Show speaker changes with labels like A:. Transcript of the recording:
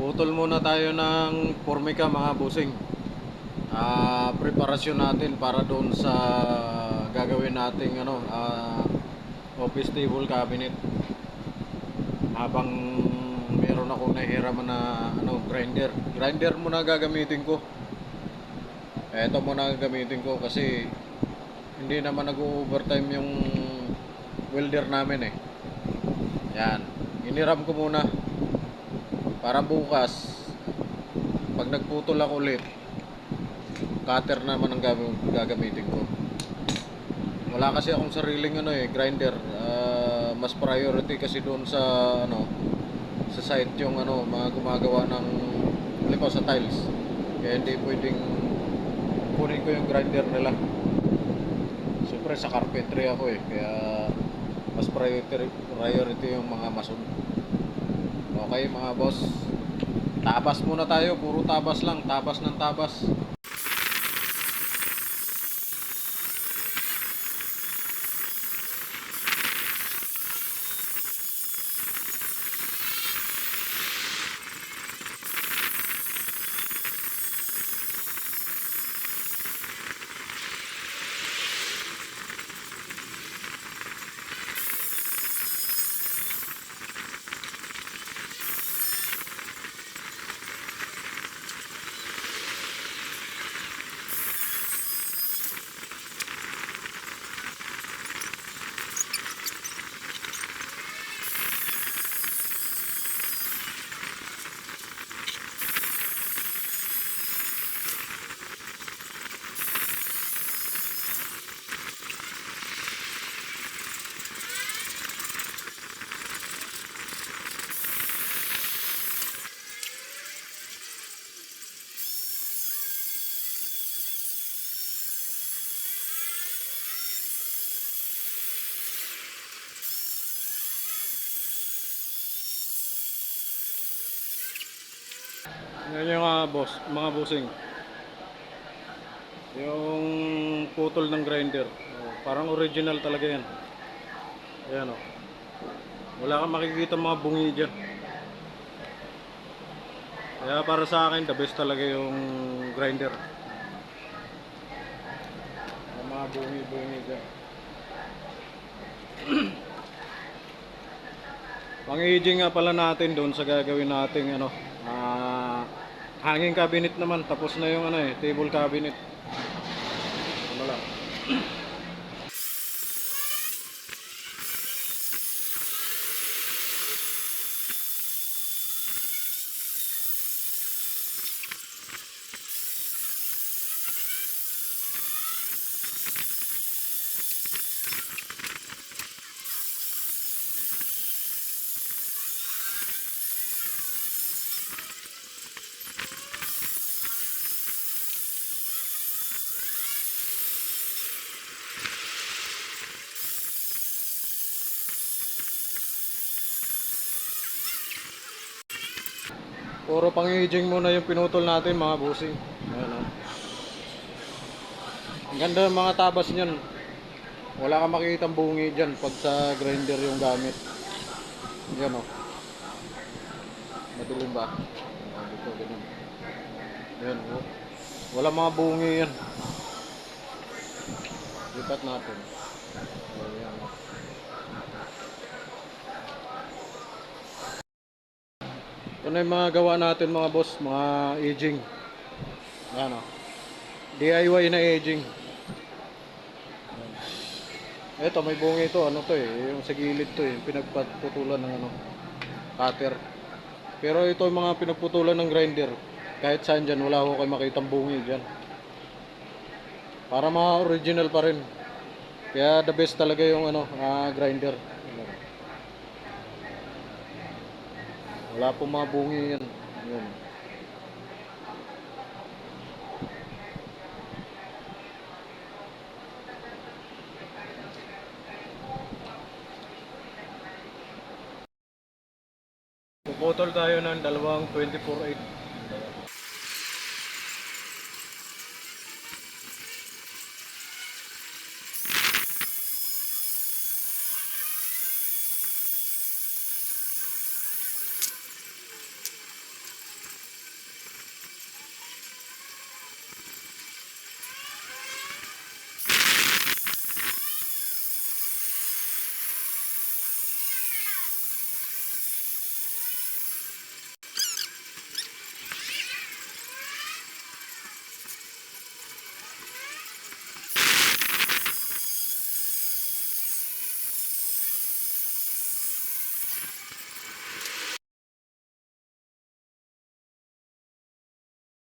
A: Putol muna tayo ng formika mga busing. Preparasyon natin para doon sa gagawin nating office table cabinet. Habang meron akong nahihiraman na grinder. Grinder muna gagamitin ko. Ito muna gagamitin ko kasi hindi naman nag-overtime yung welder namin eh. Yan. Iniram ko muna para bukas pag nagputol ako ulit, cutter naman ang gagamitin ko. Wala kasi akong sariling grinder. Mas priority kasi doon sa sa site yung mga gumagawa ng halimbawa sa tiles. Kaya hindi pwedeng kunin ko yung grinder nila. Siyempre sa carpentry ako eh, kaya mas priority yung mga mason. Okay mga boss, tabas muna tayo, puro tabas lang, tabas ng tabas. Yan yung mga bossing. Yung putol ng grinder. Parang original talaga yan. Ayan o. Wala kang makikita mga bungi dyan. Kaya para sa akin, the best talaga yung grinder. Yung mga bungi-bungi dyan. Pang-aging nga pala natin doon sa gagawin nating hanging cabinet naman. Tapos na yung table cabinet. Ano lang. Puro pang-aging muna yung pinutol natin mga busing. Ayan o. Ang ganda ng mga tabas niyan. Wala kang makikitang bungi dyan pag sa grinder yung gamit. Ayan o. Madilim ba? Dito ganyan. Ayan o. Wala mga bungi yan. Lipat natin. Ayan o. Ito na yung mga gawa natin mga boss, mga aging. Ayan o. DIY na aging. Ito may bungi ito, ano to yung sa gilid to pinagputulan ng cutter. Pero ito yung mga pinagputulan ng grinder. Kahit saan dyan, wala ko kayo makitang bungi dyan. Para mga original pa rin. Kaya the best talaga yung grinder. Wala pong mga bungi yan. Yan. Puputol tayo ng dalawang 24/8.